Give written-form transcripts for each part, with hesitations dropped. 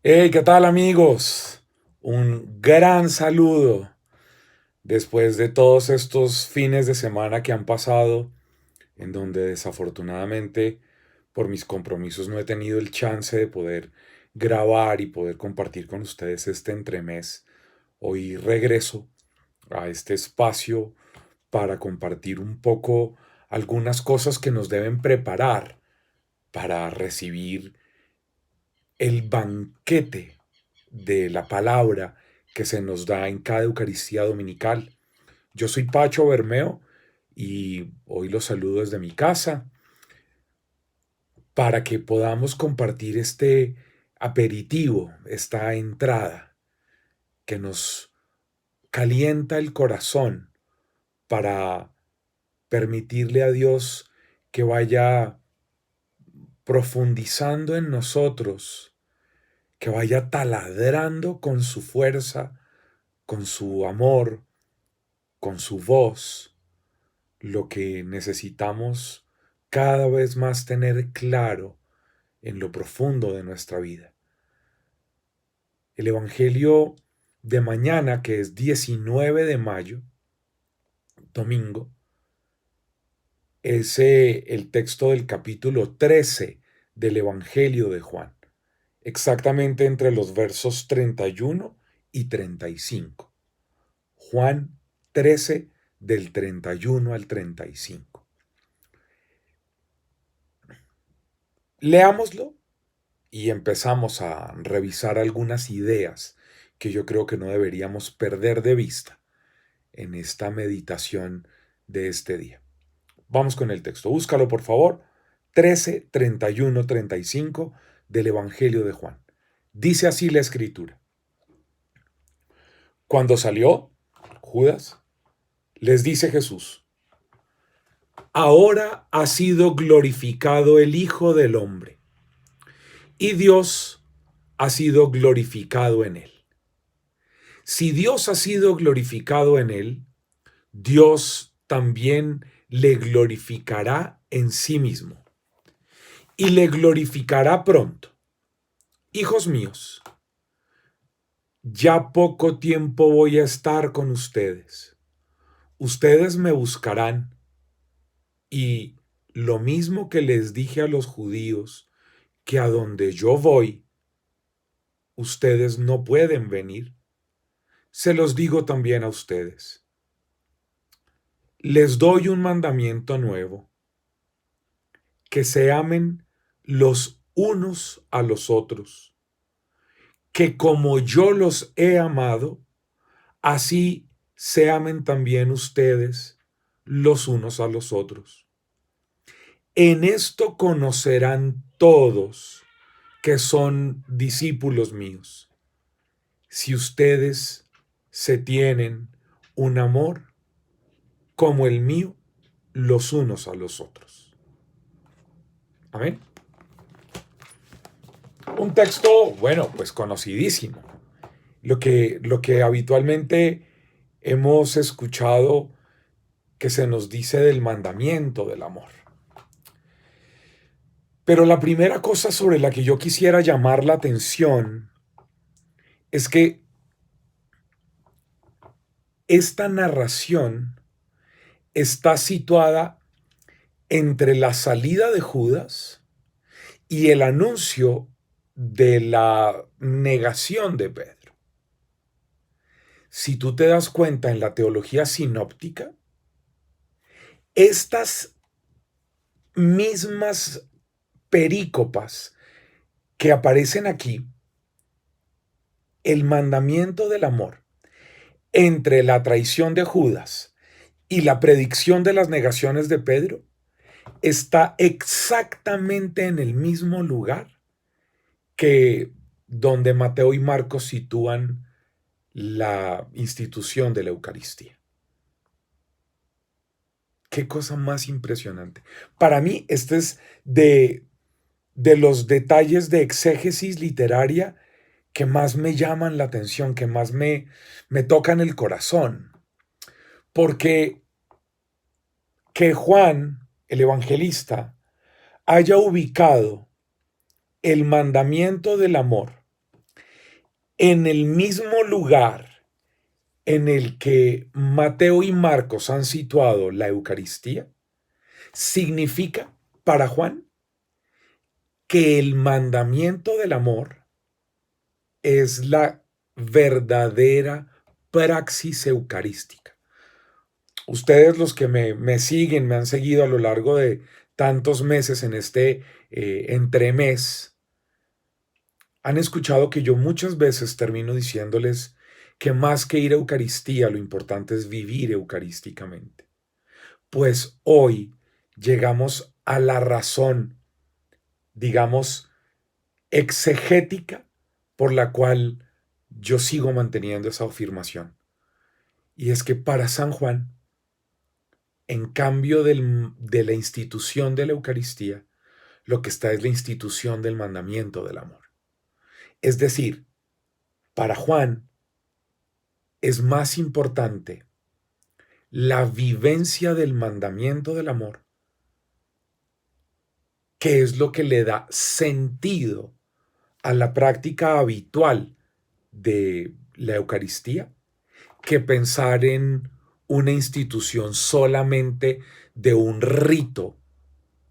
Hey, ¿qué tal amigos? Un gran saludo después de todos estos fines de semana que han pasado, en donde desafortunadamente por mis compromisos no he tenido el chance de poder grabar y poder compartir con ustedes este entremés. Hoy regreso a este espacio para compartir un poco algunas cosas que nos deben preparar para recibir el banquete de la palabra que se nos da en cada Eucaristía Dominical. Yo soy Pacho Bermeo y hoy los saludo desde mi casa para que podamos compartir este aperitivo, esta entrada que nos calienta el corazón para permitirle a Dios que vaya profundizando en nosotros, que vaya taladrando con su fuerza, con su amor, con su voz, lo que necesitamos cada vez más tener claro en lo profundo de nuestra vida. El Evangelio de mañana, que es 19 de mayo, domingo, es el texto del capítulo 13 del Evangelio de Juan, exactamente entre los versos 31 y 35. Juan 13 del 31 al 35. Leámoslo y empezamos a revisar algunas ideas que yo creo que no deberíamos perder de vista en esta meditación de este día. Vamos con el texto. Búscalo, por favor. 13, 31, 35 del Evangelio de Juan. Dice así la escritura. Cuando salió Judas, les dice Jesús, ahora ha sido glorificado el Hijo del Hombre y Dios ha sido glorificado en él. Si Dios ha sido glorificado en él, Dios también le glorificará en sí mismo y le glorificará pronto. Hijos míos, ya poco tiempo voy a estar con ustedes. Ustedes me buscarán y lo mismo que les dije a los judíos, que a donde yo voy, ustedes no pueden venir, se los digo también a ustedes. Les doy un mandamiento nuevo, que se amen los unos a los otros, que como yo los he amado, así se amen también ustedes los unos a los otros. En esto conocerán todos que son discípulos míos, si ustedes se tienen un amor como el mío los unos a los otros. Amén. Un texto, bueno, pues conocidísimo. Lo que habitualmente hemos escuchado que se nos dice del mandamiento del amor. Pero la primera cosa sobre la que yo quisiera llamar la atención es que esta narración está situada entre la salida de Judas y el anuncio de la negación de Pedro. Si tú te das cuenta en la teología sinóptica, estas mismas perícopas que aparecen aquí, el mandamiento del amor entre la traición de Judas y la predicción de las negaciones de Pedro, está exactamente en el mismo lugar que donde Mateo y Marcos sitúan la institución de la Eucaristía. Qué cosa más impresionante. Para mí, este es de los detalles de exégesis literaria que más me llaman la atención, que más me tocan el corazón. Porque que Juan, el evangelista, haya ubicado el mandamiento del amor en el mismo lugar en el que Mateo y Marcos han situado la Eucaristía, significa para Juan que el mandamiento del amor es la verdadera praxis eucarística. Ustedes, los que me siguen, me han seguido a lo largo de tantos meses en este entremés, han escuchado que yo muchas veces termino diciéndoles que más que ir a Eucaristía, lo importante es vivir eucarísticamente. Pues hoy llegamos a la razón, digamos, exegética por la cual yo sigo manteniendo esa afirmación. Y es que para San Juan, en cambio de la institución de la Eucaristía, lo que está es la institución del mandamiento del amor. Es decir, para Juan es más importante la vivencia del mandamiento del amor, que es lo que le da sentido a la práctica habitual de la Eucaristía, que pensar en una institución solamente de un rito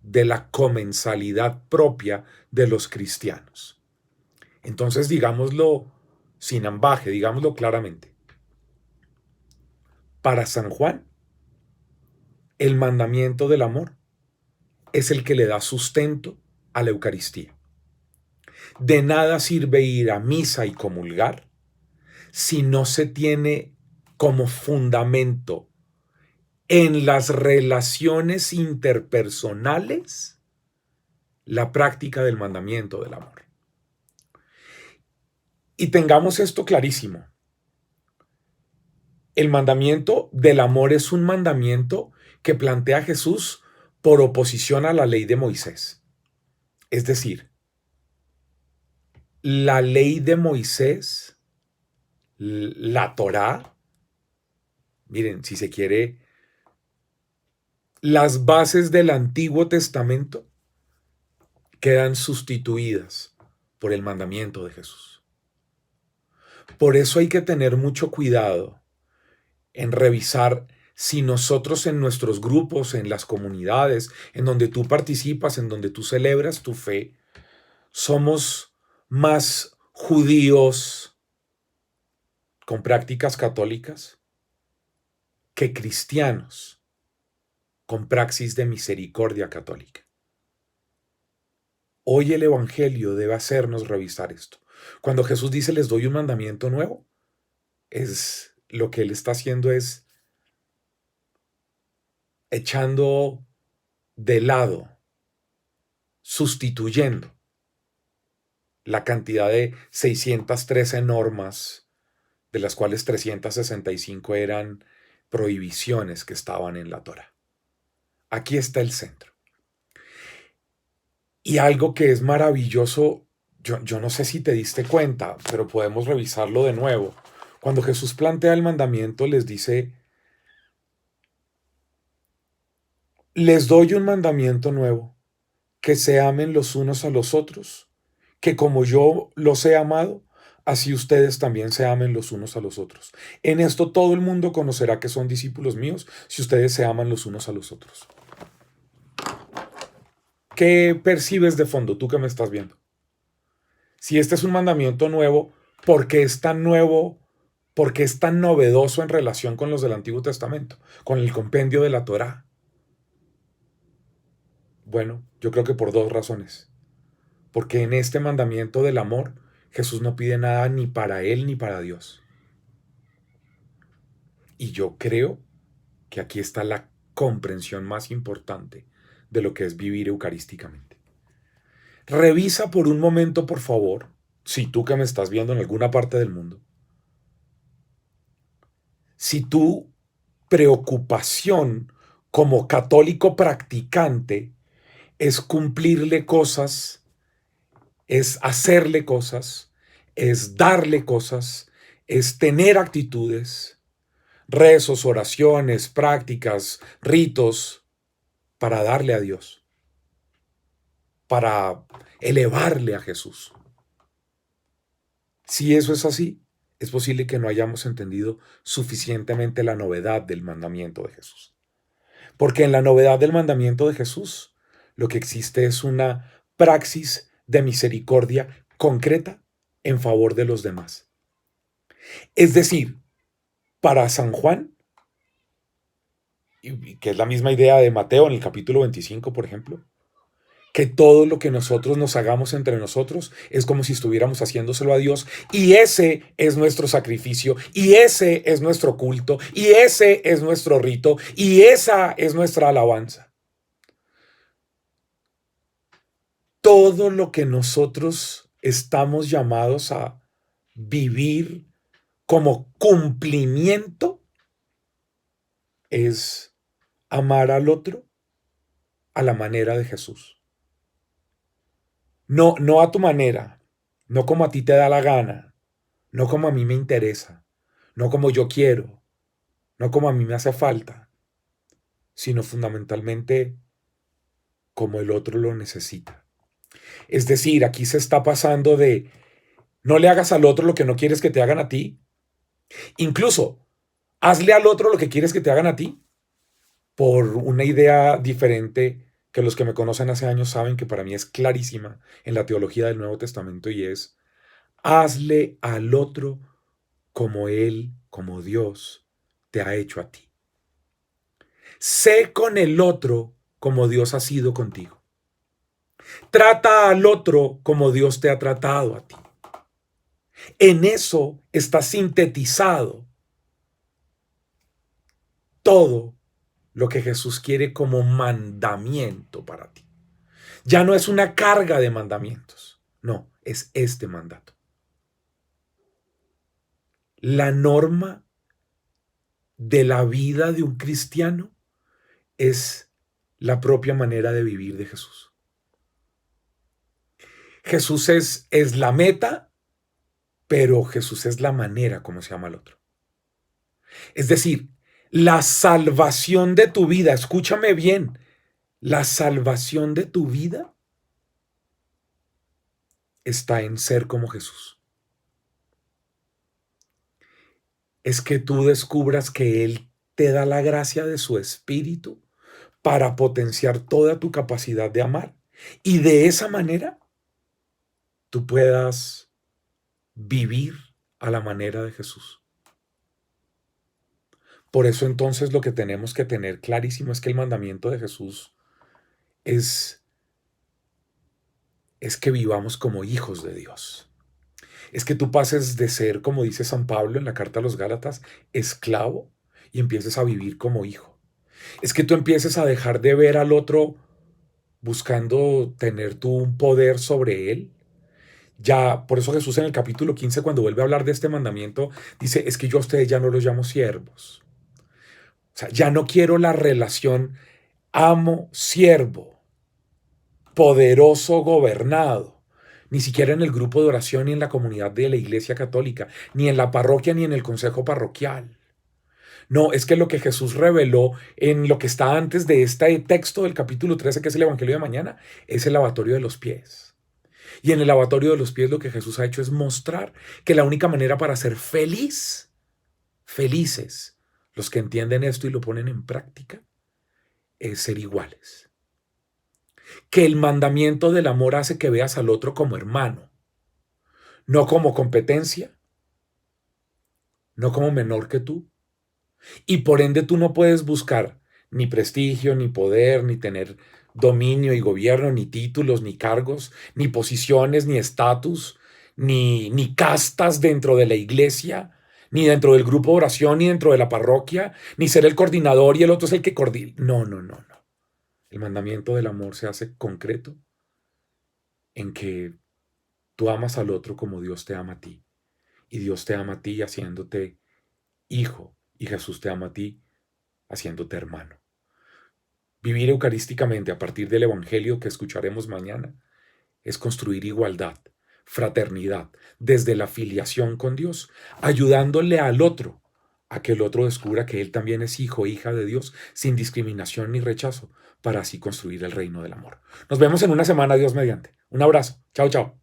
de la comensalidad propia de los cristianos. Entonces, digámoslo sin ambaje, digámoslo claramente. Para San Juan, el mandamiento del amor es el que le da sustento a la Eucaristía. De nada sirve ir a misa y comulgar si no se tiene como fundamento en las relaciones interpersonales la práctica del mandamiento del amor. Y tengamos esto clarísimo. El mandamiento del amor es un mandamiento que plantea Jesús por oposición a la ley de Moisés. Es decir, la ley de Moisés, la Torá, miren, si se quiere, las bases del Antiguo Testamento quedan sustituidas por el mandamiento de Jesús. Por eso hay que tener mucho cuidado en revisar si nosotros en nuestros grupos, en las comunidades, en donde tú participas, en donde tú celebras tu fe, somos más judíos con prácticas católicas que cristianos con praxis de misericordia católica. Hoy el Evangelio debe hacernos revisar esto. Cuando Jesús dice les doy un mandamiento nuevo, es lo que él está haciendo es echando de lado, sustituyendo la cantidad de 613 normas, de las cuales 365 eran prohibiciones que estaban en la Torá. Aquí está el centro. Y algo que es maravilloso, yo no sé si te diste cuenta, pero podemos revisarlo de nuevo. Cuando Jesús plantea el mandamiento, les dice, les doy un mandamiento nuevo, que se amen los unos a los otros, que como yo los he amado, así ustedes también se amen los unos a los otros. En esto todo el mundo conocerá que son discípulos míos, si ustedes se aman los unos a los otros. ¿Qué percibes de fondo, tú que me estás viendo? Si este es un mandamiento nuevo, ¿por qué es tan nuevo? ¿Por qué es tan novedoso en relación con los del Antiguo Testamento, con el compendio de la Torá? Bueno, yo creo que por dos razones. Porque en este mandamiento del amor, Jesús no pide nada ni para él ni para Dios. Y yo creo que aquí está la comprensión más importante de lo que es vivir eucarísticamente. Revisa por un momento, por favor, si tú que me estás viendo en alguna parte del mundo, si tu preocupación como católico practicante es cumplirle cosas, es hacerle cosas, es darle cosas, es tener actitudes, rezos, oraciones, prácticas, ritos para darle a Dios, para elevarle a Jesús. Si eso es así, es posible que no hayamos entendido suficientemente la novedad del mandamiento de Jesús. Porque en la novedad del mandamiento de Jesús, lo que existe es una praxis de misericordia concreta en favor de los demás. Es decir, para San Juan, y que es la misma idea de Mateo en el capítulo 25, por ejemplo, que todo lo que nosotros nos hagamos entre nosotros es como si estuviéramos haciéndoselo a Dios, y ese es nuestro sacrificio, y ese es nuestro culto, y ese es nuestro rito, y esa es nuestra alabanza. Todo lo que nosotros estamos llamados a vivir como cumplimiento es amar al otro a la manera de Jesús. No, no a tu manera, no como a ti te da la gana, no como a mí me interesa, no como yo quiero, no como a mí me hace falta, sino fundamentalmente como el otro lo necesita. Es decir, aquí se está pasando de no le hagas al otro lo que no quieres que te hagan a ti. Incluso, hazle al otro lo que quieres que te hagan a ti, por una idea diferente que los que me conocen hace años saben que para mí es clarísima en la teología del Nuevo Testamento, y es: hazle al otro como Él, como Dios te ha hecho a ti. Sé con el otro como Dios ha sido contigo. Trata al otro como Dios te ha tratado a ti. En eso está sintetizado todo lo que Jesús quiere como mandamiento para ti. Ya no es una carga de mandamientos, no, es este mandato. La norma de la vida de un cristiano es la propia manera de vivir de Jesús. Jesús es la meta, pero Jesús es la manera como se ama al otro. Es decir, la salvación de tu vida, escúchame bien, la salvación de tu vida está en ser como Jesús. Es que tú descubras que Él te da la gracia de su Espíritu para potenciar toda tu capacidad de amar. Y de esa manera tú puedas vivir a la manera de Jesús. Por eso entonces lo que tenemos que tener clarísimo es que el mandamiento de Jesús es que vivamos como hijos de Dios. Es que tú pases de ser, como dice San Pablo en la carta a los Gálatas, esclavo, y empieces a vivir como hijo. Es que tú empieces a dejar de ver al otro buscando tener tú un poder sobre él. Ya, por eso Jesús en el capítulo 15, cuando vuelve a hablar de este mandamiento, dice: es que yo a ustedes ya no los llamo siervos. O sea, ya no quiero la relación amo-siervo, poderoso gobernado, ni siquiera en el grupo de oración, ni en la comunidad de la Iglesia Católica, ni en la parroquia, ni en el consejo parroquial. No, es que lo que Jesús reveló en lo que está antes de este texto del capítulo 13, que es el Evangelio de mañana, es el lavatorio de los pies. Y en el lavatorio de los pies lo que Jesús ha hecho es mostrar que la única manera para ser felices, los que entienden esto y lo ponen en práctica, es ser iguales. Que el mandamiento del amor hace que veas al otro como hermano, no como competencia, no como menor que tú. Y por ende tú no puedes buscar ni prestigio, ni poder, ni tener dominio y gobierno, ni títulos, ni cargos, ni posiciones, ni estatus, ni castas dentro de la iglesia, ni dentro del grupo de oración, ni dentro de la parroquia, ni ser el coordinador y el otro es el que coordina. No, no, no, no. El mandamiento del amor se hace concreto en que tú amas al otro como Dios te ama a ti. Y Dios te ama a ti haciéndote hijo, y Jesús te ama a ti haciéndote hermano. Vivir eucarísticamente a partir del Evangelio que escucharemos mañana es construir igualdad, fraternidad, desde la filiación con Dios, ayudándole al otro a que el otro descubra que él también es hijo e hija de Dios, sin discriminación ni rechazo, para así construir el reino del amor. Nos vemos en una semana, Dios mediante. Un abrazo. Chao, chao.